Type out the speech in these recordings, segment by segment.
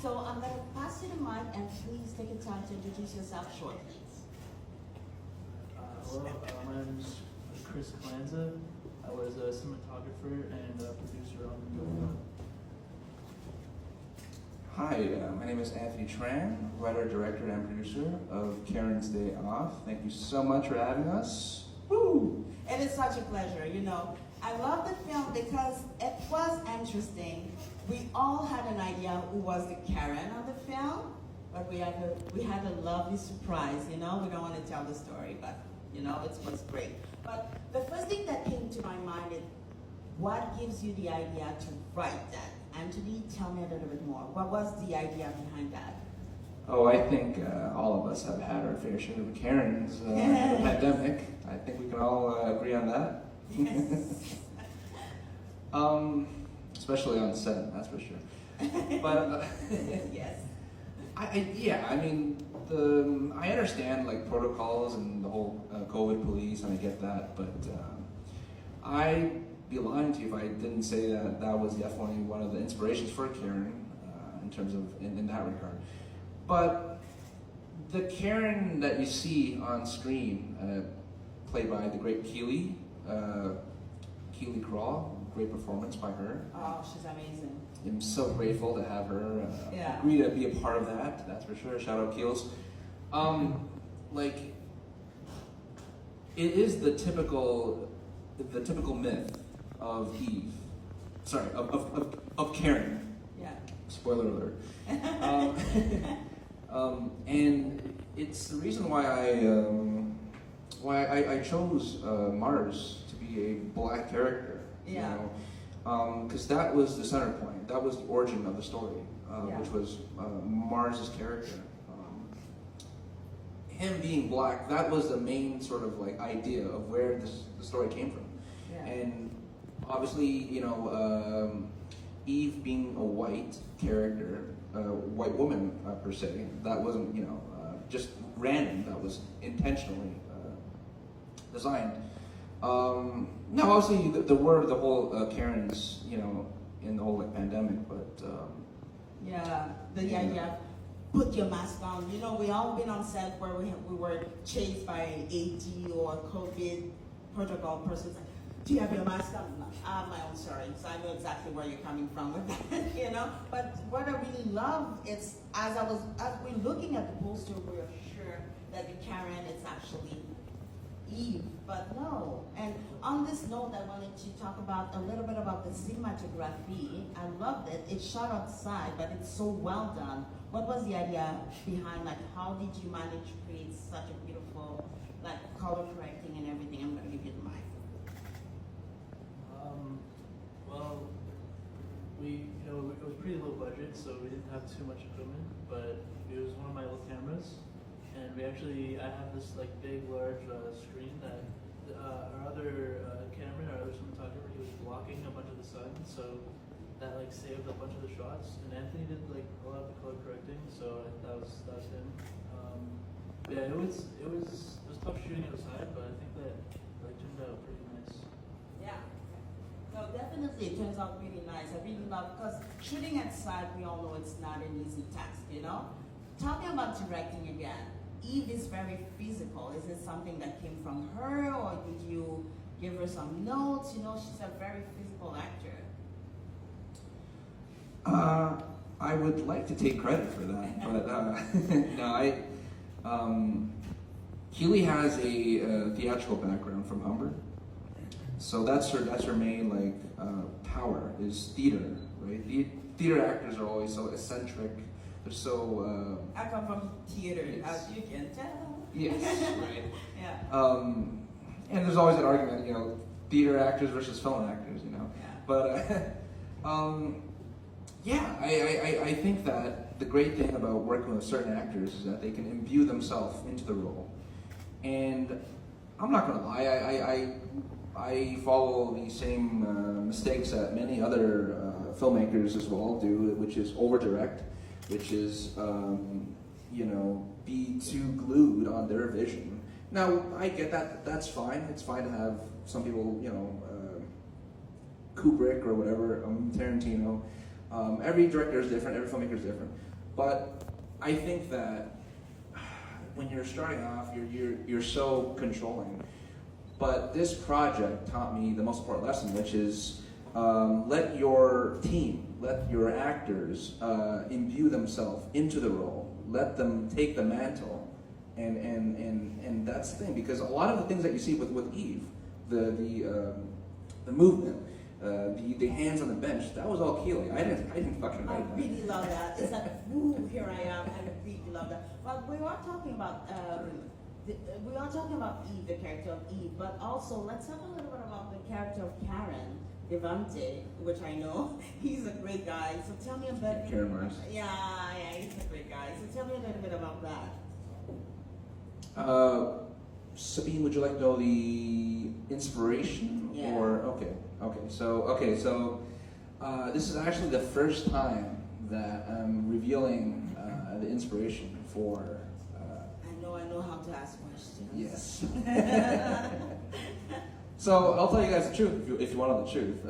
So I'm going to pass you the mic, and please take your time to introduce yourself shortly. Hello, my name is Kris Calenza. I was a cinematographer and a producer on the film. Hi, my name is Anthony Tran, writer, director, and producer of Karen's Day Off. Thank you so much for having us. Woo! It is such a pleasure. You know, I love the film because it was interesting. We all had an idea who was the Karen of the film, but we had a lovely surprise. You know, we don't want to tell the story, but you know, it was great. But the first thing that came to my mind is, what gives you the idea to write that? Anthony, tell me a little bit more. What was the idea behind that? Oh, I think all of us have had our fair share of Karens in the pandemic. I think we can all agree on that. Yes. Especially on set, that's for sure. But Yes. I mean, I understand like protocols and the whole COVID police, and I get that, but I'd be lying to you if I didn't say that that was definitely one of the inspirations for Karen in terms of in that regard. But the Karen that you see on screen, played by the great Keely Crawl, great performance by her. Oh, she's amazing. I'm so grateful to have her Yeah. agree to be a part of that. That's for sure. Shout out Keels. Like, it is the typical myth of Eve. Sorry, of Karen. Yeah. Spoiler alert. And it's the reason why I chose Mars to be a black character. Yeah. You know, because that was the center point. That was the origin of the story, Yeah. which was Mars's character. Him being black, that was the main sort of like idea of where the story came from. Yeah. And obviously, you know, Eve being a white character, white woman per se, that wasn't, you know, just random. That was intentionally designed. No, obviously the word, the whole Karen's, you know, in the whole like pandemic, but Yeah, the Yeah. idea, put your mask on. You know, we all been on set where we were chased by AD or COVID protocol persons. Do you have your mask on? No, I have my own, sorry. So I know exactly where you're coming from with that, you know. But what I really love is, as we're looking at the poster, we're sure that the Karen is actually Eve, but no. And on this note, I wanted to talk about a little bit about the cinematography. I loved it. It's shot outside, but it's so well done. What was the idea behind, like, how did you manage to create such a beautiful, like, color correcting and everything? I'm going to give you the mic. Well, it was pretty low budget, so we didn't have too much equipment, but it was one of my old cameras. And I have this like big, large screen that our other cameraman, our other cinematographer, he was blocking a bunch of the sun, so that like saved a bunch of the shots. And Anthony did like a lot of the color correcting, so that was him. Yeah, it was tough shooting outside, but I think that like turned out pretty nice. Yeah. No, definitely it turns out really nice. I really love, because shooting outside, we all know it's not an easy task, you know? Talking about directing again, Eve is very physical. Is it something that came from her, or did you give her some notes? You know, she's a very physical actor. I would like to take credit for that, but no, Keely has a theatrical background from Humber, so that's her main like power is theater, right? Theater actors are always so eccentric. They're so. I come from theater, Yes. as you can tell. Yes, right. Yeah. And there's always that argument, you know, theater actors versus film actors, you know. Yeah. But yeah, I think that the great thing about working with certain actors is that they can imbue themselves into the role. And I'm not gonna lie, I follow the same mistakes that many other filmmakers as well do, which is over-direct, which is, you know, be too glued on their vision. Now, I get that, that's fine. It's fine to have some people, you know, Kubrick or whatever, Tarantino, Every director is different, every filmmaker is different. But I think that when you're starting off, you're so controlling. But this project taught me the most important lesson, which is let your team, let your actors imbue themselves into the role. Let them take the mantle, and that's the thing. Because a lot of the things that you see with Eve, the movement, the hands on the bench, that was all Keely. I didn't fucking write that. I really love that. It's like, ooh, here I am. I really love that. But we are talking about Eve, the character of Eve, but also let's talk a little bit about the character of Karen Devante, which I know he's a great guy. So tell me a bit. Karen Mars. Yeah, he's a great guy. So tell me a little bit about that. Sabine, would you like to know the inspiration? Yeah. Or okay. So this is actually the first time that I'm revealing the inspiration for. I know how to ask questions. Yes. So I'll tell you guys the truth if you want to know the truth.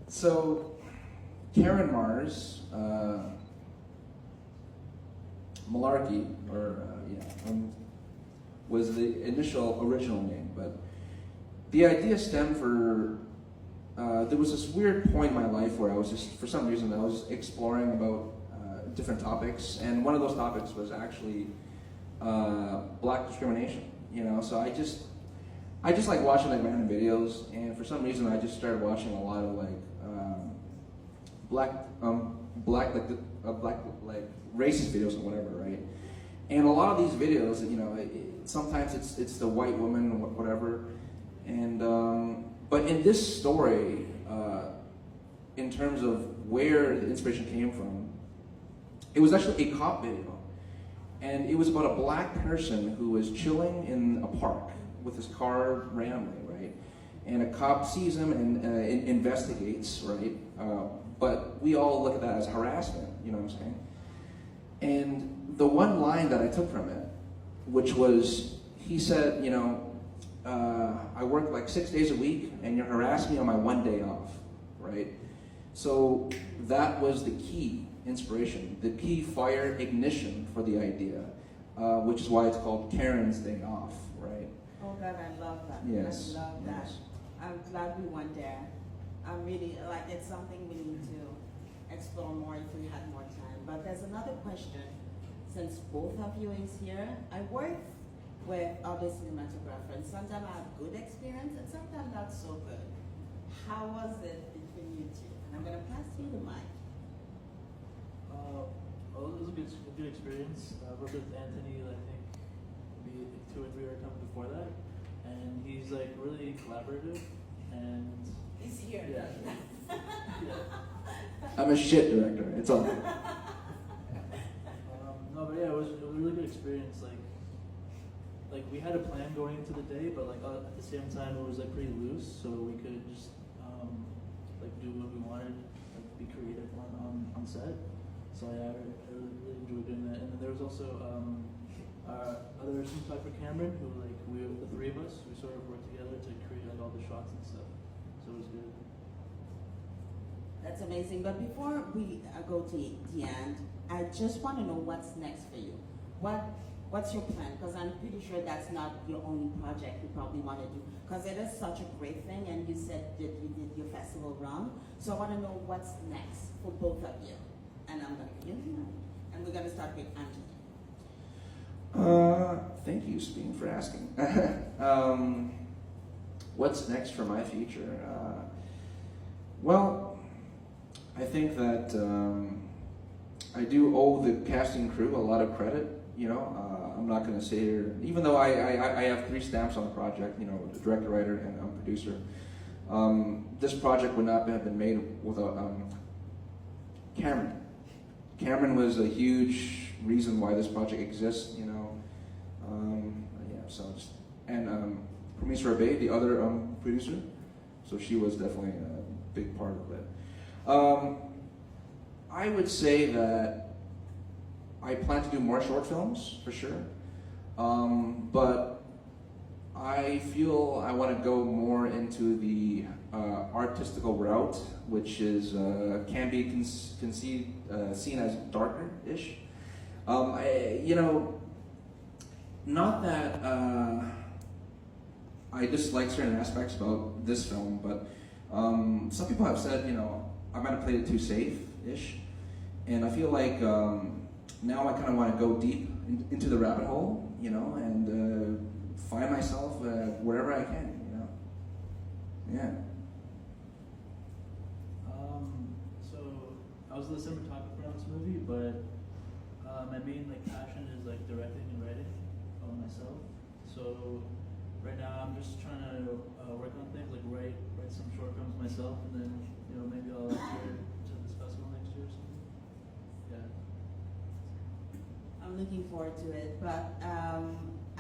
So Karen Mars, Malarkey, was the original name, but the idea stemmed for. There was this weird point in my life where I was just, for some reason, I was exploring about different topics, and one of those topics was actually black discrimination. So I just like watching like random videos, and for some reason I just started watching a lot of like black racist videos and whatever, right? And a lot of these videos, sometimes it's the white woman or whatever, and but in this story, in terms of where the inspiration came from, it was actually a cop video. And it was about a black person who was chilling in a park with his car randomly, right? And a cop sees him and investigates, right? But we all look at that as harassment, you know what I'm saying? And the one line that I took from it, which was, he said, I work like 6 days a week and you're harassing me on my one day off, right? So that was the key inspiration, the key fire ignition for the idea, which is why it's called Karen's Day Off, right? Oh God, I love that. Yes. I love that. Yes. I'm glad we went there. I'm really, it's something we need to explore more if we had more time. But there's another question, since both of you is here. I work with other cinematographers. Sometimes I have good experience and sometimes not so good. How was it between you two? And I'm gonna pass you the mic. It was a good experience. I worked with Anthony, I think, maybe 2 or 3 other times before that, and he's like really collaborative, and He's here. yeah. I'm a shit director, it's all. No, but yeah, it was a really good experience. Like we had a plan going into the day, but like at the same time it was like pretty loose, so we could just like do what we wanted, like be creative on set. So yeah, I really enjoyed doing that. And then there was also other cinematographer Cameron, who the 3 of us, we sort of worked together to create like all the shots and stuff. So it was good. That's amazing. But before we go to the end, I just want to know what's next for you. What's your plan? Because I'm pretty sure that's not your only project you probably want to do. Because it is such a great thing, and you said that you did your festival run. So I want to know what's next for both of you. And I'm going to give you mine. And we're going to start with Anthony. Thank you, Sabine, for asking. What's next for my future? Well, I think that I do owe the casting crew a lot of credit. I'm not going to say here, even though I have 3 stamps on the project, the director, writer, and producer. This project would not have been made without Cameron. Cameron was a huge reason why this project exists, Promise Rabe, the other producer, so she was definitely a big part of it. I would say that I plan to do more short films, for sure, but I feel I want to go more into the artistical route, which is can be seen as darker-ish. Not that I dislike certain aspects about this film, but some people have said, I might have played it too safe-ish, and I feel like now I kind of want to go deep into the rabbit hole, and find myself wherever I can, Yeah. So I was the cinematographer on this movie, but my main passion is directing and writing myself. So right now I'm just trying to work on things write some short films myself, and then maybe I'll appear to this festival next year or something. Yeah. I'm looking forward to it, but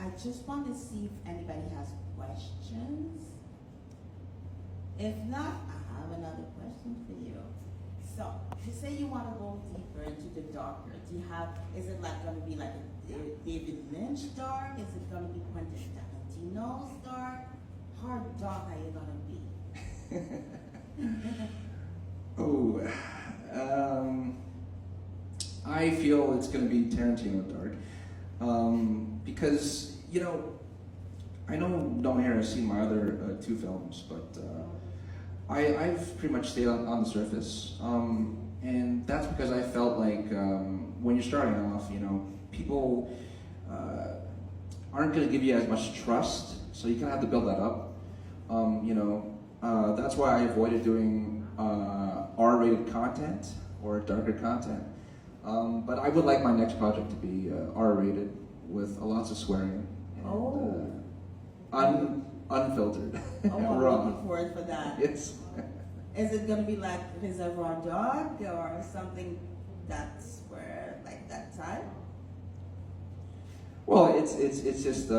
I just want to see if anybody has questions. If not, I have another question for you. So, you say you want to go deeper into the darker. Is it going to be like a David Lynch dark? Is it going to be Quentin Tarantino's dark? How dark are you going to be? I feel it's going to be Tarantino dark. Because, I know no one here has seen my other two films, but I've pretty much stayed on the surface. And that's because I felt like when you're starting off, people aren't going to give you as much trust, so you kind of have to build that up. That's why I avoided doing R-rated content or darker content. But I would like my next project to be R-rated with lots of swearing and unfiltered. I'm Raw. looking forward for that. It's Is it going to be like Reservoir Dog or something that's where that type? well, it's just it's just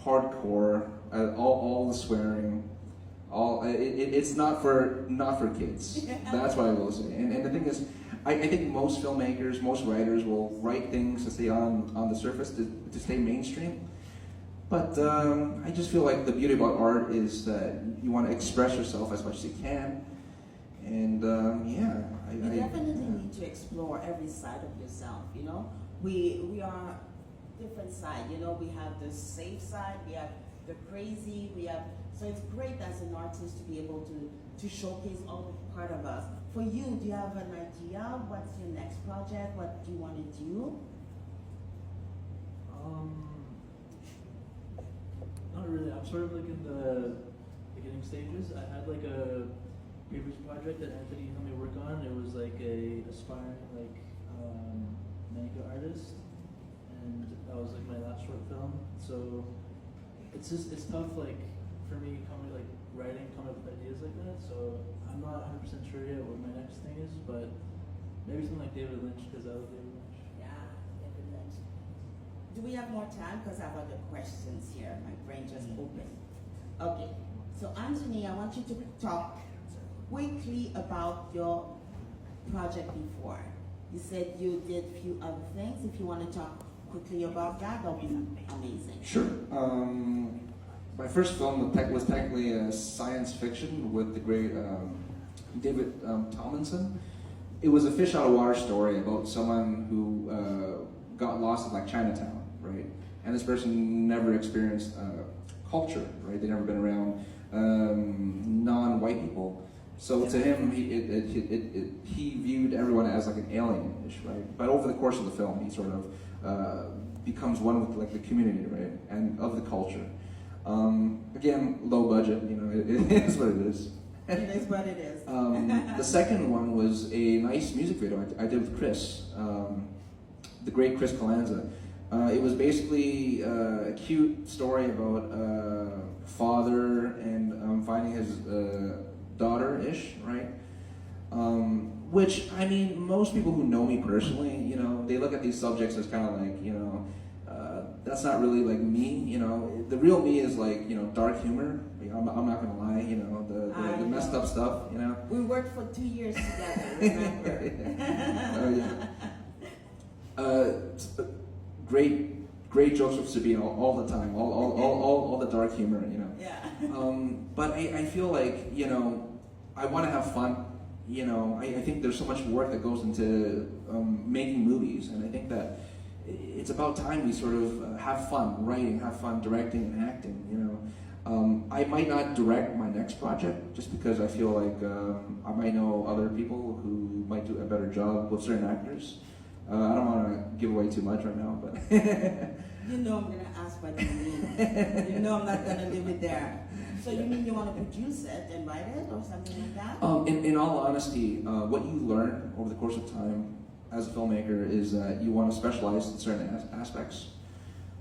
hardcore. All the swearing. It's not for kids. Yeah. That's what I will say. And the thing is, I think most filmmakers, most writers will write things to stay on the surface, to stay mainstream. But I just feel like the beauty about art is that you want to express yourself as much as you can. And You definitely need to explore every side of yourself. We are different side. We have the safe side. We have the crazy. So it's great as an artist to be able to showcase all part of us. For you, do you have an idea? What's your next project? What do you want to do? Not really. I'm sort of in the beginning stages. I had a previous project that Anthony helped me work on. It was a aspiring manga artist, and that was my last short film. So it's tough for me coming up with ideas like that. So I'm not 100% sure yet what my next thing is, but maybe something like David Lynch, because I love David Lynch. Yeah, David Lynch. Do we have more time? Because I have other questions here. My brain just opened. Okay, so Anthony, I want you to talk quickly about your project before. You said you did a few other things. If you want to talk quickly about that, that'll be amazing. Sure. My first film was technically a science fiction with the great David Tomlinson. It was a fish out of water story about someone who got lost in Chinatown, right? And this person never experienced culture, right? They'd never been around non-white people. So to him, he viewed everyone as an alien-ish, right? But over the course of the film, he sort of becomes one with the community, right? And of the culture. Again, low budget, it is what it is. It is what it is. The second one was a nice music video I did with Kris, the great Kris Calenza. It was basically a cute story about a father and finding his daughter-ish, right? Which, most people who know me personally, they look at these subjects as kind of that's not really me, The real me is dark humor. I'm not gonna lie, the messed up stuff, We worked for 2 years together, remember? Oh yeah. Great great jokes with Sabine all the time, all the dark humor, you know. Yeah. But I feel like, you know, I want to have fun. You know, I think there's so much work that goes into making movies, and I think that it's about time we sort of have fun writing, have fun directing and acting, you know. I might not direct my next project just because I feel like I might know other people who might do a better job with certain actors. I don't want to give away too much right now, but... You know I'm going to ask what you mean. You know I'm not going to leave it there. So you mean you want to produce it and write it or something like that? In all honesty, what you learn over the course of time as a filmmaker is that you want to specialize in certain aspects.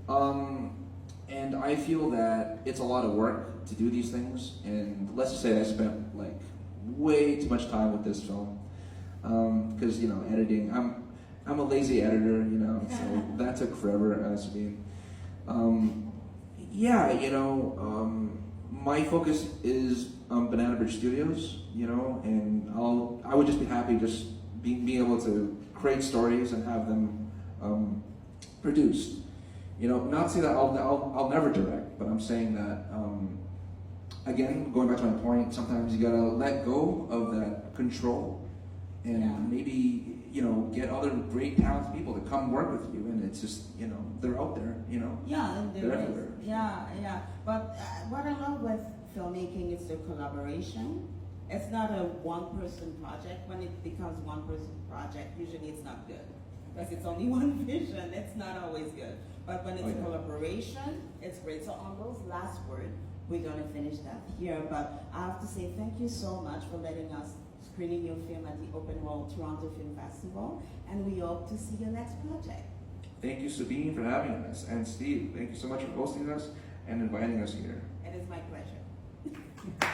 And I feel that it's a lot of work to do these things, and let's just say I spent like way too much time with this film. Because, you know, editing, I'm a lazy editor, you know, so that took forever, Sabine. Yeah, you know, my focus is Banana Bridge Studios, you know, and I would just be happy just being able to create stories and have them produced. You know, not to say that I'll never direct, but I'm saying that, again, going back to my point, sometimes you gotta let go of that control and maybe, you know, get other great talented people to come work with you, and it's just, you know, they're out there, you know. Yeah, and they're everywhere. Yeah. But what I love with filmmaking is the collaboration. It's not a one-person project. When it becomes one-person project, usually it's not good because it's only one vision. It's not always good. But when it's a collaboration, it's great. So on those last words, we're going to finish that here. But I have to say thank you so much for letting us screening your film at the Open World Toronto Film Festival, and we hope to see your next project. Thank you, Sabine, for having us, and Steve, thank you so much for hosting us and inviting us here. It is my pleasure.